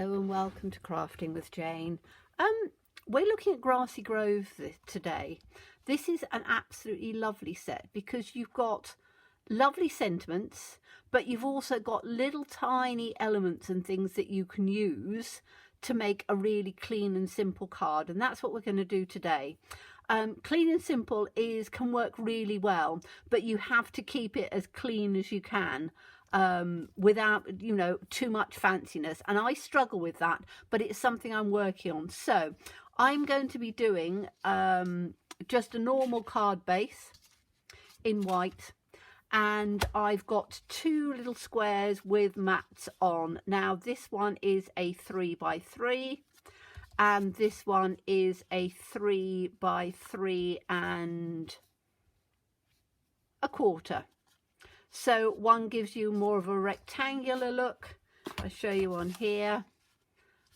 Hello and welcome to Crafting with Jane. We're looking at Grassy Grove today. This is an absolutely lovely set because you've got lovely sentiments, but you've also got little tiny elements and things that you can use to make a really clean and simple card, and that's what we're going to do today. Clean and simple can work really well, but you have to keep it as clean as you can without too much fanciness, and I struggle with that, but it's something I'm working on. So I'm going to be doing just a normal card base in white, and I've got two little squares with mats on. Now this one is a 3x3 and this one is a 3x3 and a quarter. So one gives you more of a rectangular look. I'll show you on here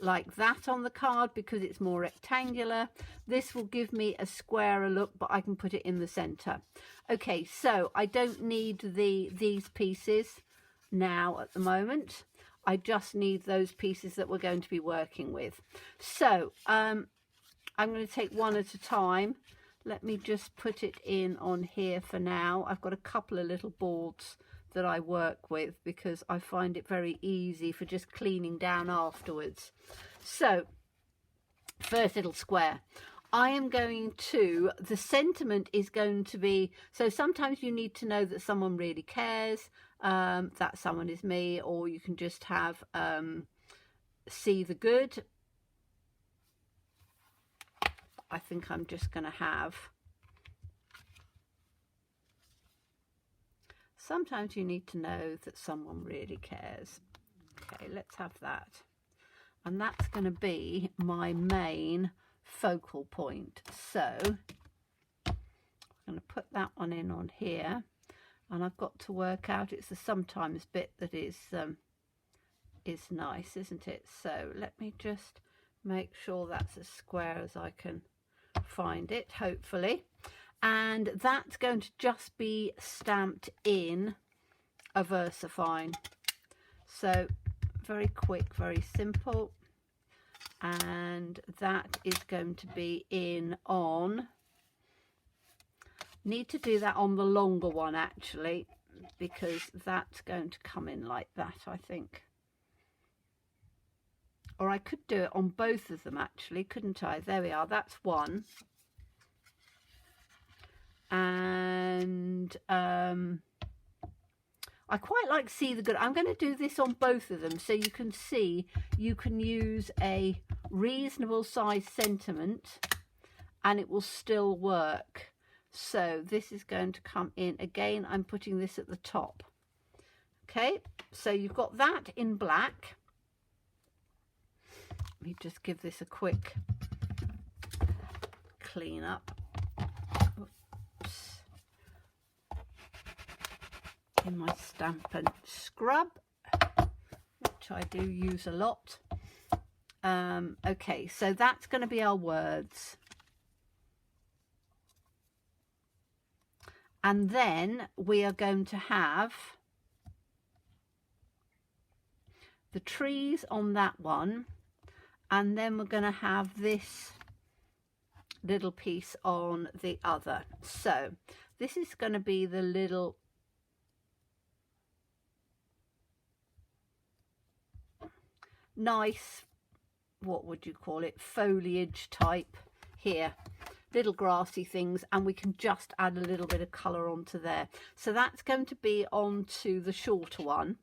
like that on the card because it's more rectangular. This will give me a squarer look, but I can put it in the center. Okay, so I don't need these pieces now at the moment. I just need those pieces that we're going to be working with. So I'm going to take one at a time. Let me just put it in on here for now. I've got a couple of little boards that I work with because I find it very easy for just cleaning down afterwards. So first little square. I am going to, the sentiment is going to be, so sometimes you need to know that someone really cares, that someone is me, or you can just have see the good. I think I'm just going to have, sometimes you need to know that someone really cares. Okay, let's have that. And that's going to be my main focal point. So I'm going to put that one in on here, and I've got to work out, it's the sometimes bit that is nice, isn't it? So let me just make sure that's as square as I can find it, hopefully, and that's going to just be stamped in a VersaFine. So very quick, very simple, and that is going to be in on, need to do that on the longer one actually, because that's going to come in like that, I think. Or I could do it on both of them actually, couldn't I? There we are, that's one. And I quite like see the good. I'm going to do this on both of them so you can see you can use a reasonable size sentiment and it will still work. So this is going to come in again. I'm putting this at the top. Okay, so you've got that in black. Let me just give this a quick clean up. Oops. In my Stampin' Scrub, which I do use a lot. Okay, so that's going to be our words. And then we are going to have the trees on that one. And then we're going to have this little piece on the other. So this is going to be the little nice, what would you call it, foliage type here, little grassy things, and we can just add a little bit of colour onto there. So that's going to be onto the shorter one.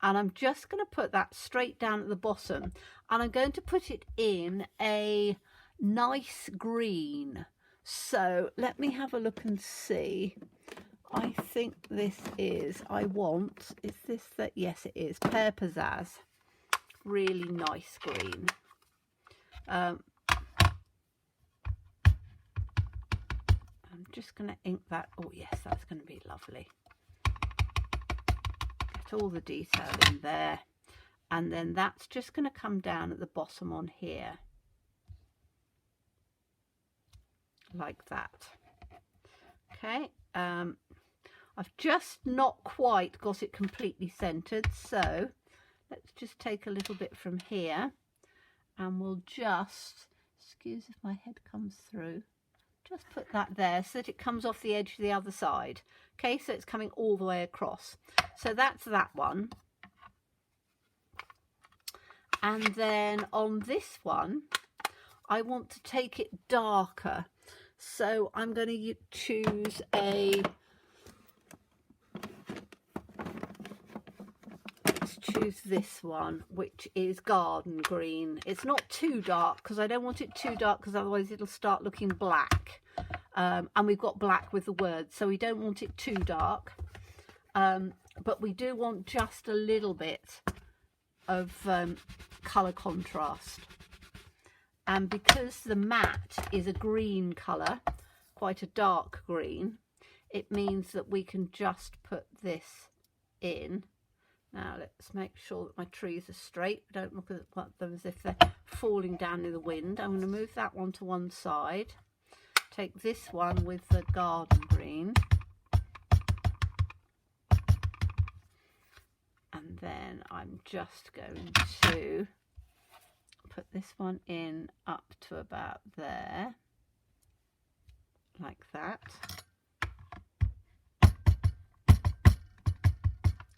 And I'm just going to put that straight down at the bottom, and I'm going to put it in a nice green. So let me have a look and see. I think this is, is this that? Yes, it is. Pear Pizzazz. Really nice green. I'm just going to ink that. Oh yes, that's going to be lovely. All the detail in there, and then that's just going to come down at the bottom on here like that. Okay, I've just not quite got it completely centered, so let's just take a little bit from here, and we'll just, excuse if my head comes through, just put that there so that it comes off the edge of the other side. Okay, so it's coming all the way across. So that's that one. And then on this one, I want to take it darker. So I'm going to choose let's choose this one, which is garden green. It's not too dark because I don't want it too dark because otherwise it'll start looking black. And we've got black with the words, so we don't want it too dark. But we do want just a little bit of colour contrast. And because the matte is a green colour, quite a dark green, it means that we can just put this in. Now let's make sure that my trees are straight. Don't look at them as if they're falling down in the wind. I'm going to move that one to one side. Take this one with the garden green. And then I'm just going to put this one in up to about there, like that.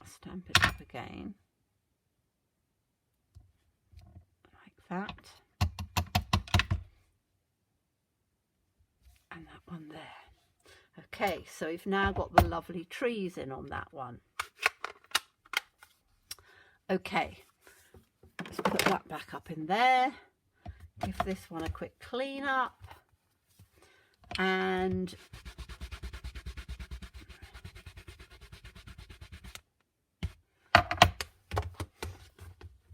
Stamp it up again, like that. And that one there. Okay, so we've now got the lovely trees in on that one. Okay, let's put that back up in there. Give this one a quick clean up. And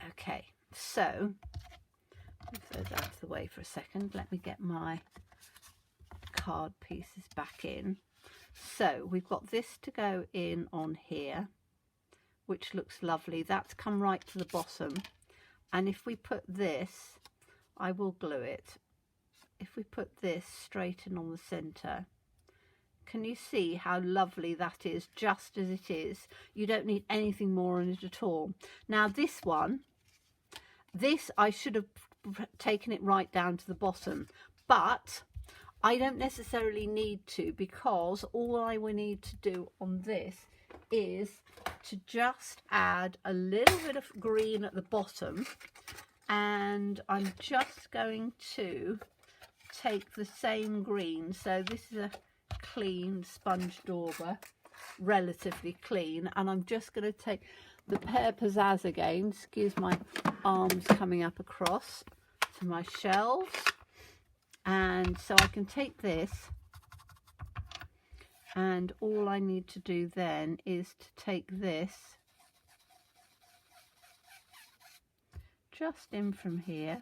okay, so move those out of the way for a second. Let me get my card pieces back in. So we've got this to go in on here, which looks lovely. That's come right to the bottom. And if we put this, I will glue it. If we put this straight in on the center, can you see how lovely that is just as it is? You don't need anything more on it at all. Now this one, this I should have taken it right down to the bottom, but I don't necessarily need to, because all I will need to do on this is to just add a little bit of green at the bottom, and I'm just going to take the same green. So this is a clean sponge dauber, relatively clean, and I'm just going to take the Pear Pizzazz again, excuse my arms coming up across to my shelves, and so I can take this, and all I need to do then is to take this just in from here,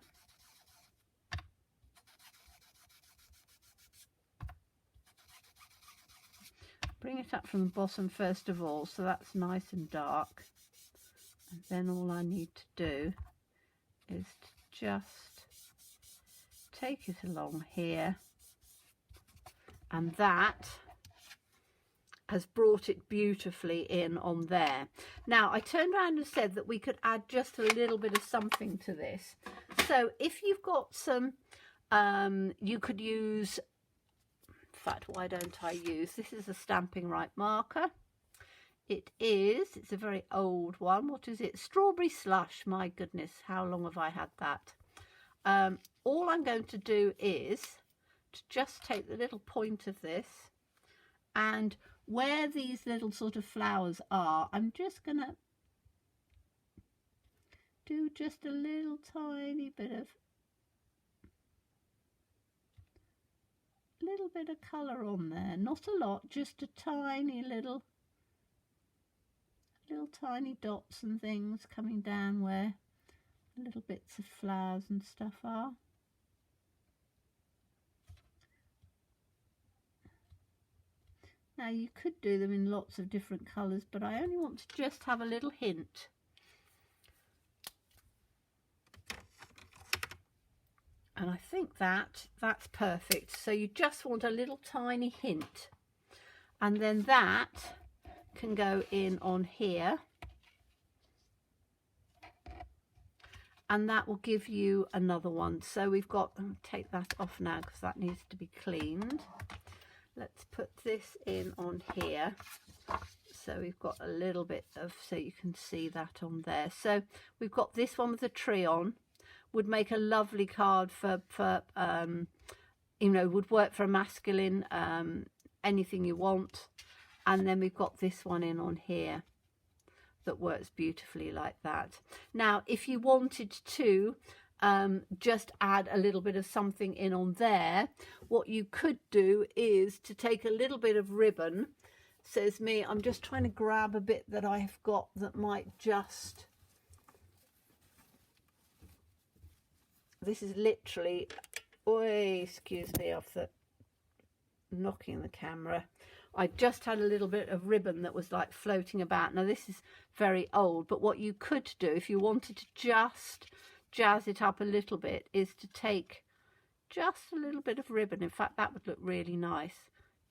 bring it up from the bottom first of all, so that's nice and dark, and then all I need to do is to just take it along here, and that has brought it beautifully in on there. Now I turned around and said that we could add just a little bit of something to this. So if you've got some, you could use, in fact, why don't I use, this is a Stamping Right marker. It's a very old one. What is it? Strawberry Slush. My goodness, how long have I had that? All I'm going to do is to just take the little point of this, and where these little sort of flowers are, I'm just going to do just a little tiny bit of colour on there. Not a lot, just a tiny little tiny dots and things coming down where little bits of flowers and stuff are. Now you could do them in lots of different colours, but I only want to just have a little hint. And I think that's perfect. So you just want a little tiny hint, and then that can go in on here. and that will give you another one. So we've got, I'll take that off now because that needs to be cleaned. Let's put this in on here. So we've got a little bit of, so you can see that on there. So we've got this one with a tree on, would make a lovely card for you know, would work for a masculine, anything you want. And then we've got this one in on here that works beautifully like that. Now, if you wanted to just add a little bit of something in on there, what you could do is to take a little bit of ribbon. Says me, I'm just trying to grab a bit that I've got that might just, this is literally, excuse me, off the knocking the camera. I just had a little bit of ribbon that was like floating about. Now this is very old, but what you could do if you wanted to just jazz it up a little bit is to take just a little bit of ribbon. In fact, that would look really nice.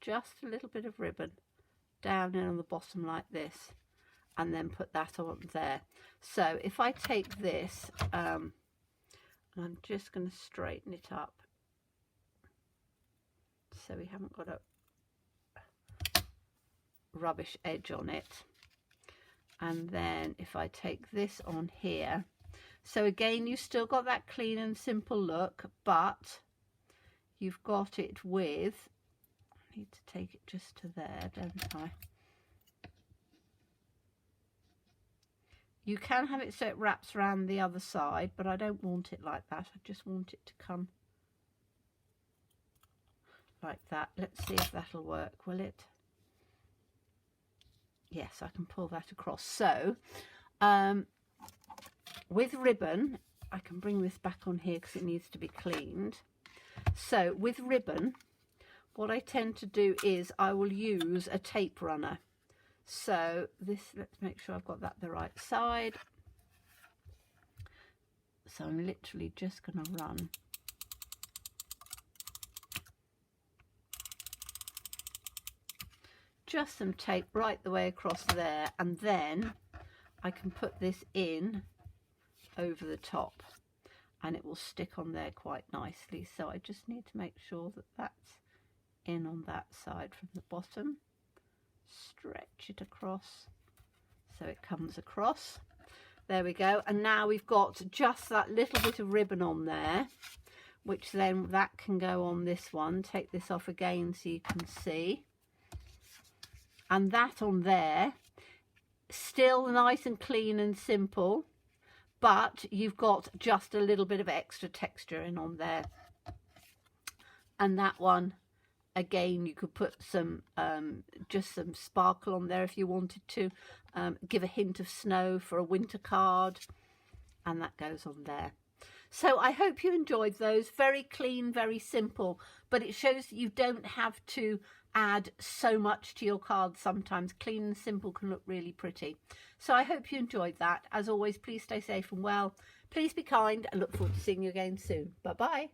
Just a little bit of ribbon down in on the bottom like this, and then put that on there. So if I take this, and I'm just going to straighten it up so we haven't got a rubbish edge on it. And then if I take this on here, so again you've still got that clean and simple look, but you've got it with, I need to take it just to there, don't I? You can have it so it wraps around the other side, but I don't want it like that. I just want it to come like that. Let's see if that'll work, will it? Yes, I can pull that across. So with ribbon, I can bring this back on here because it needs to be cleaned. So with ribbon, what I tend to do is I will use a tape runner. So this, let's make sure I've got that the right side. So I'm literally just going to run just some tape right the way across there, and then I can put this in over the top and it will stick on there quite nicely. So I just need to make sure that that's in on that side from the bottom. Stretch it across so it comes across. There we go. And now we've got just that little bit of ribbon on there, which then that can go on this one. Take this off again so you can see. And that on there, still nice and clean and simple, but you've got just a little bit of extra texture in on there. And that one, again, you could put some just some sparkle on there if you wanted to, give a hint of snow for a winter card, and that goes on there. So I hope you enjoyed those. Very clean, very simple, but it shows that you don't have to add so much to your cards. Sometimes clean and simple can look really pretty. So I hope you enjoyed that. As always, please stay safe and well. Please be kind, and look forward to seeing you again soon. Bye bye.